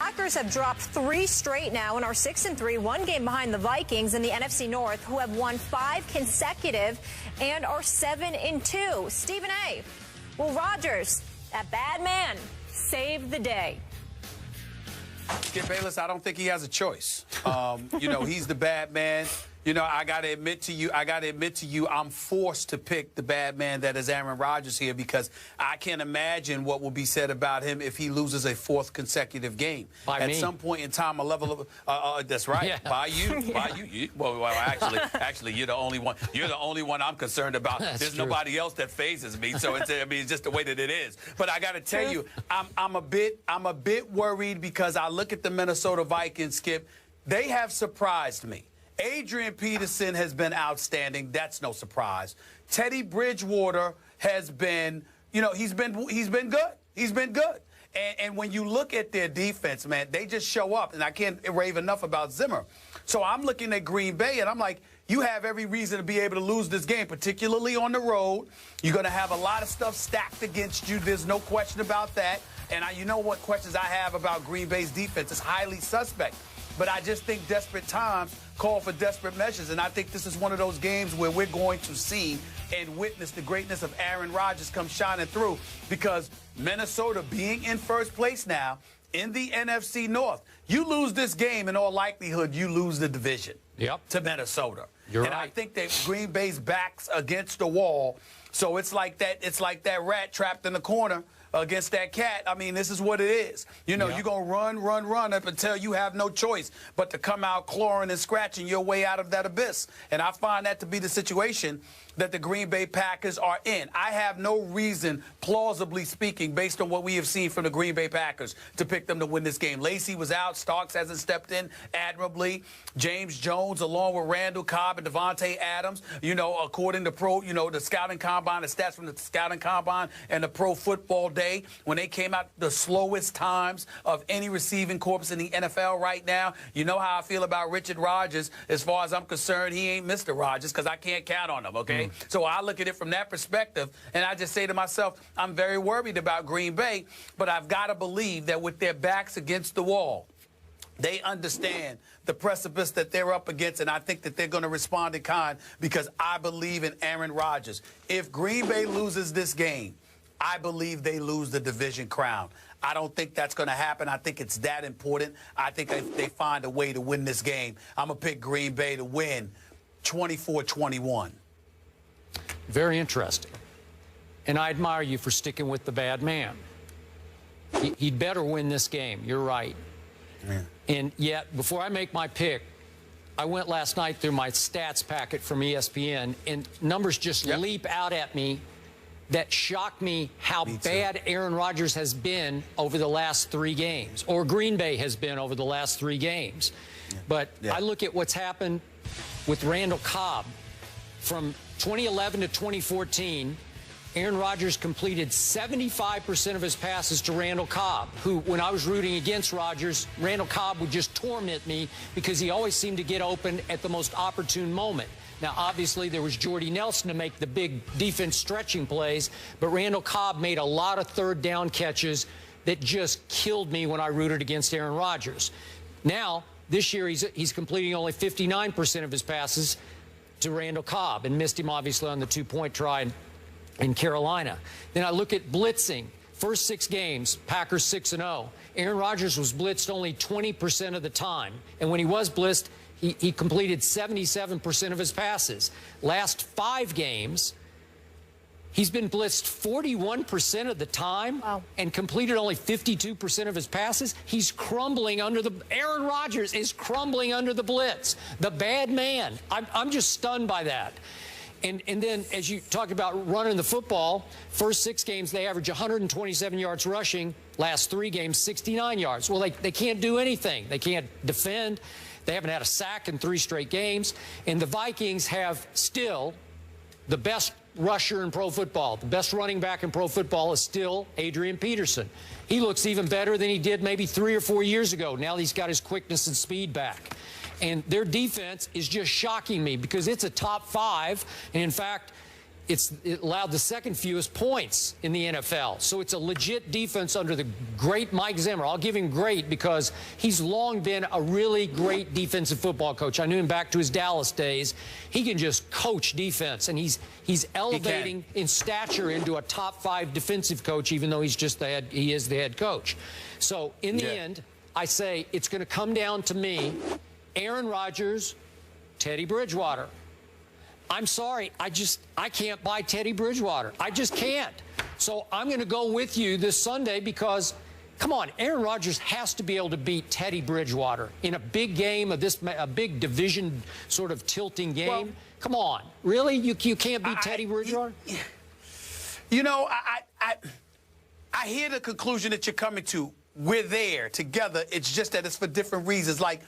Packers have dropped 3 straight now and are 6-3, 1 game behind the Vikings in the NFC North, who have won 5 consecutive and are 7-2. Stephen A. Will Rodgers, that bad man, save the day? Skip Bayless, I don't think he has a choice. He's the bad man. I got to admit to you, I'm forced to pick the bad man that is Aaron Rodgers here because I can't imagine what will be said about him if he loses a 4th consecutive game. At some point in time, a level of that's right. Yeah. By you. Well, actually, you're the only one. You're the only one I'm concerned about. There's nobody else that phases me. So it's just the way that it is. But I got to tell you, I'm a bit worried because I look at the Minnesota Vikings, Skip. They have surprised me. Adrian Peterson has been outstanding. That's no surprise. Teddy Bridgewater has been, he's been good. He's been good. And when you look at their defense, man, they just show up. And I can't rave enough about Zimmer. So I'm looking at Green Bay, and I'm like, you have every reason to be able to lose this game, particularly on the road. You're going to have a lot of stuff stacked against you. There's no question about that. And you know what questions I have about Green Bay's defense? It's highly suspect. But I just think desperate times call for desperate measures. And I think this is one of those games where we're going to see and witness the greatness of Aaron Rodgers come shining through because Minnesota being in first place now in the NFC North, you lose this game, in all likelihood, you lose the division to Minnesota. You're right. I think that Green Bay's back's against the wall. So it's like that rat trapped in the corner against that cat. I mean, this is what it is. You're going to run up until you have no choice but to come out clawing and scratching your way out of that abyss. And I find that to be the situation that the Green Bay Packers are in. I have no reason, plausibly speaking, based on what we have seen from the Green Bay Packers, to pick them to win this game. Lacey was out. Starks hasn't stepped in admirably. James Jones, along with Randall Cobb and Devontae Adams, according to the scouting combine, the stats from the scouting combine and the Pro Football Day, when they came out the slowest times of any receiving corps in the NFL right now. You know how I feel about Richard Rodgers. As far as I'm concerned, he ain't Mr. Rodgers because I can't count on him, okay? So I look at it from that perspective, and I just say to myself, I'm very worried about Green Bay, but I've got to believe that with their backs against the wall, they understand the precipice that they're up against, and I think that they're going to respond in kind because I believe in Aaron Rodgers. If Green Bay loses this game, I believe they lose the division crown. I don't think that's going to happen. I think it's that important. I think if they find a way to win this game, I'm going to pick Green Bay to win 24-21. Very interesting. And I admire you for sticking with the bad man. He'd better win this game. You're right. Yeah. And yet, before I make my pick, I went last night through my stats packet from ESPN, and numbers just leap out at me that shock me how bad Aaron Rodgers has been over the last 3 games, or Green Bay has been over the last 3 games. Yeah. But I look at what's happened with Randall Cobb. From 2011 to 2014, Aaron Rodgers completed 75% of his passes to Randall Cobb, who, when I was rooting against Rodgers, Randall Cobb would just torment me because he always seemed to get open at the most opportune moment. Now, obviously, there was Jordy Nelson to make the big defense stretching plays, but Randall Cobb made a lot of third down catches that just killed me when I rooted against Aaron Rodgers. Now, this year, he's completing only 59% of his passes to Randall Cobb and missed him, obviously, on the 2-point try in Carolina. Then I look at blitzing. First 6 games, Packers 6-0. Aaron Rodgers was blitzed only 20% of the time. And when he was blitzed, he completed 77% of his passes. Last 5 games, he's been blitzed 41% of the time and completed only 52% of his passes. He's crumbling under the – Aaron Rodgers is crumbling under the blitz. The bad man. I'm just stunned by that. And then, as you talk about running the football, first 6 games, they average 127 yards rushing. Last 3 games, 69 yards. Well, they can't do anything. They can't defend. They haven't had a sack in 3 straight games. And the Vikings have still the best rusher in pro football. The best running back in pro football is still Adrian Peterson. He looks even better than he did maybe 3 or 4 years ago. Now he's got his quickness and speed back. And their defense is just shocking me because it's a top 5. And in fact, it allowed the second fewest points in the NFL. So it's a legit defense under the great Mike Zimmer. I'll give him great because he's long been a really great defensive football coach. I knew him back to his Dallas days. He can just coach defense, and he's elevating in stature into a top 5 defensive coach, even though he is the head coach. So in the end, I say it's going to come down to me, Aaron Rodgers, Teddy Bridgewater. I'm sorry, I can't buy Teddy Bridgewater. I just can't. So I'm going to go with you this Sunday because, come on, Aaron Rodgers has to be able to beat Teddy Bridgewater in a big game of a big division sort of tilting game. Well, come on, really? You can't beat Teddy Bridgewater? You know, I hear the conclusion that you're coming to. We're there together. It's just that it's for different reasons. Like,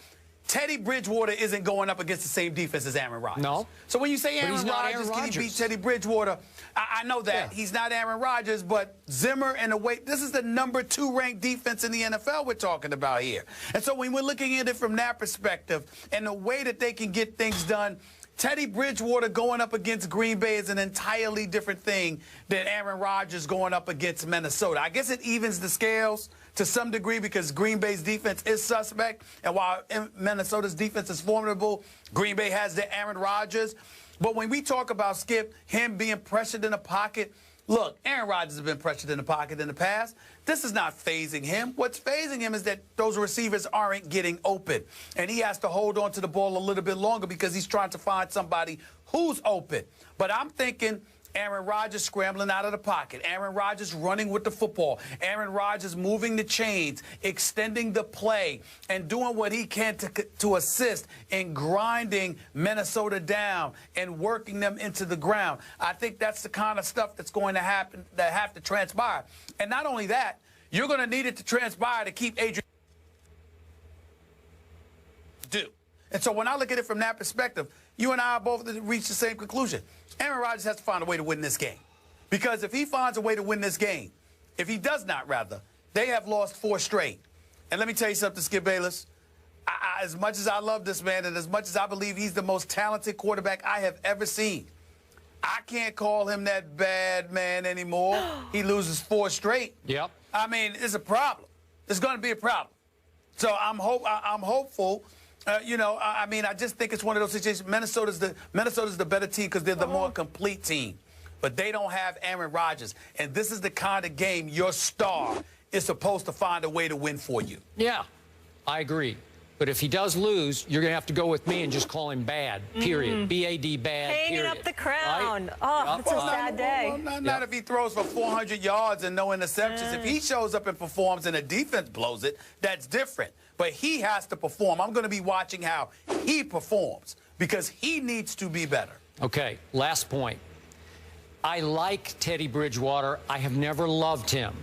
Teddy Bridgewater isn't going up against the same defense as Aaron Rodgers. No. So when you say Aaron Rodgers, can he beat Teddy Bridgewater? I know that. He's not Aaron Rodgers, but Zimmer and the way, this is the #2 ranked defense in the NFL we're talking about here. And so when we're looking at it from that perspective and the way that they can get things done, Teddy Bridgewater going up against Green Bay is an entirely different thing than Aaron Rodgers going up against Minnesota. I guess it evens the scales to some degree because Green Bay's defense is suspect, and while Minnesota's defense is formidable, Green Bay has the Aaron Rodgers. But when we talk about, Skip, him being pressured in the pocket, look, Aaron Rodgers has been pressured in the pocket in the past. This is not phasing him. What's phasing him is that those receivers aren't getting open, and he has to hold on to the ball a little bit longer because he's trying to find somebody who's open. But I'm thinking Aaron Rodgers scrambling out of the pocket, Aaron Rodgers running with the football, Aaron Rodgers moving the chains, extending the play, and doing what he can to assist in grinding Minnesota down and working them into the ground. I think that's the kind of stuff that's going to happen, that have to transpire. And not only that, you're going to need it to transpire to keep Adrian do. And so when I look at it from that perspective, you and I both reached the same conclusion. Aaron Rodgers has to find a way to win this game. Because if he finds a way to win this game, if he does not, rather, they have lost 4 straight. And let me tell you something, Skip Bayless. As much as I love this man and as much as I believe he's the most talented quarterback I have ever seen, I can't call him that bad man anymore. He loses 4 straight. Yep. I mean, it's a problem. It's going to be a problem. So I'm hopeful. You know, I mean, I just think it's one of those situations. Minnesota's the better team because they're the more complete team. But they don't have Aaron Rodgers. And this is the kind of game your star is supposed to find a way to win for you. Yeah, I agree. But if he does lose, you're going to have to go with me and just call him bad, period. B-A-D, bad, Hanging period. up the crown. Right? Oh, it's a sad day. Well, not if he throws for 400 yards and no interceptions. If he shows up and performs and the defense blows it, that's different. But he has to perform. I'm going to be watching how he performs because he needs to be better. Okay, last point. I like Teddy Bridgewater. I have never loved him.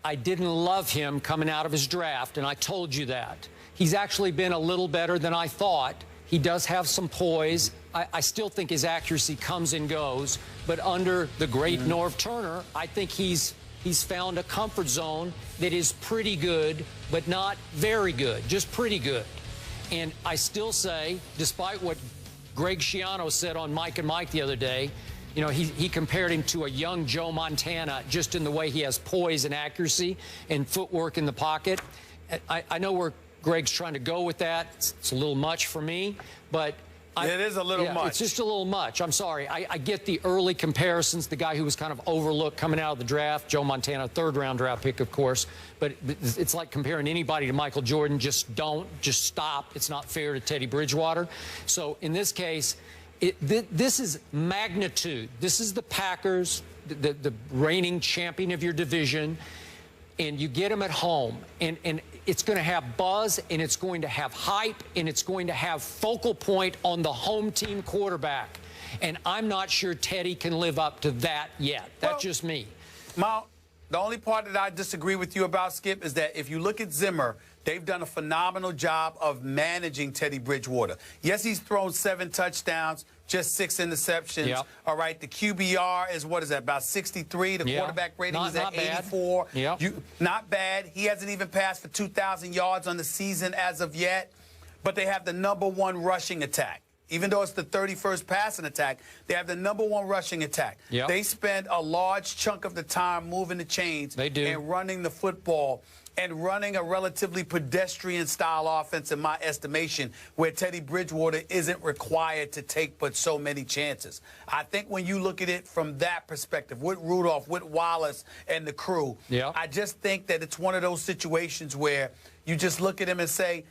I didn't love him coming out of his draft, and I told you that. He's actually been a little better than I thought. He does have some poise. I still think his accuracy comes and goes. But under the great Norv Turner, I think he's found a comfort zone that is pretty good, but not very good, just pretty good. And I still say, despite what Greg Schiano said on Mike and Mike the other day, you know, he compared him to a young Joe Montana just in the way he has poise and accuracy and footwork in the pocket. I know where Greg's trying to go with that. It's a little much for me, but it is a little much. It's just a little much. I'm sorry. I get the early comparisons, the guy who was kind of overlooked coming out of the draft, Joe Montana, 3rd-round draft pick, of course. But it's like comparing anybody to Michael Jordan. Just stop. It's not fair to Teddy Bridgewater. So in this case, this is magnitude. This is the Packers, the reigning champion of your division, and you get them at home. And it's going to have buzz, and it's going to have hype, and it's going to have focal point on the home team quarterback. And I'm not sure Teddy can live up to that yet. That's just me. Mal, the only part that I disagree with you about, Skip, is that if you look at Zimmer, they've done a phenomenal job of managing Teddy Bridgewater. Yes, he's thrown 7 touchdowns, just 6 interceptions. Yep. All right, the QBR is, what is that, about 63? The quarterback rating is at 84. Yep. Not bad. He hasn't even passed for 2,000 yards on the season as of yet. But they have the #1 rushing attack even though it's the 31st passing attack, they have the #1 rushing attack. Yep. They spend a large chunk of the time moving the chains and running the football and running a relatively pedestrian-style offense, in my estimation, where Teddy Bridgewater isn't required to take but so many chances. I think when you look at it from that perspective, with Rudolph, with Wallace, and the crew, I just think that it's one of those situations where you just look at him and say,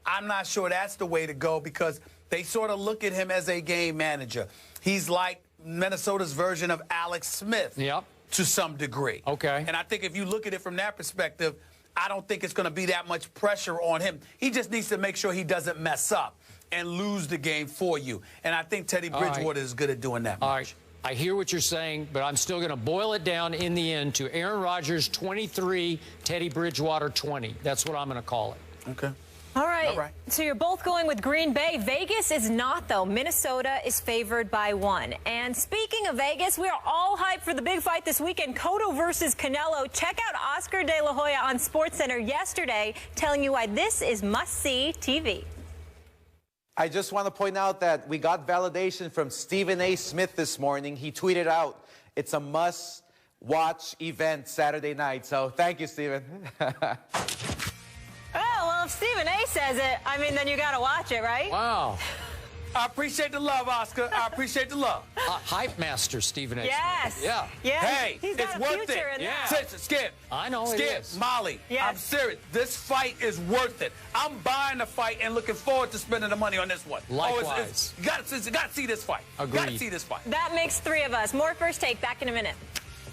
I'm not sure that's the way to go, because they sort of look at him as a game manager. He's like Minnesota's version of Alex Smith to some degree. Okay. And I think if you look at it from that perspective, I don't think it's going to be that much pressure on him. He just needs to make sure he doesn't mess up and lose the game for you. And I think Teddy Bridgewater is good at doing that. All right. I hear what you're saying, but I'm still going to boil it down in the end to Aaron Rodgers 23, Teddy Bridgewater 20. That's what I'm going to call it. Okay. All right. So you're both going with Green Bay. Vegas is not, though. Minnesota is favored by 1. And speaking of Vegas, we are all hyped for the big fight this weekend, Cotto versus Canelo. Check out Oscar De La Hoya on SportsCenter yesterday, telling you why this is must-see TV. I just want to point out that we got validation from Stephen A. Smith this morning. He tweeted out, it's a must-watch event Saturday night. So thank you, Stephen. Oh, well, if Stephen A. says it, I mean, then you got to watch it, right? Wow. I appreciate the love, Oscar. I appreciate the love. Hype master, Stephen A. Yes. Smith. Yeah. Yeah. Hey, he's got it's a worth future it. in that. Skip. I know Skip, it is. Molly. Yes. I'm serious. This fight is worth it. I'm buying the fight and looking forward to spending the money on this one. Likewise. You got to see this fight. Agreed. Got to see this fight. That makes 3 of us. More First Take back in a minute.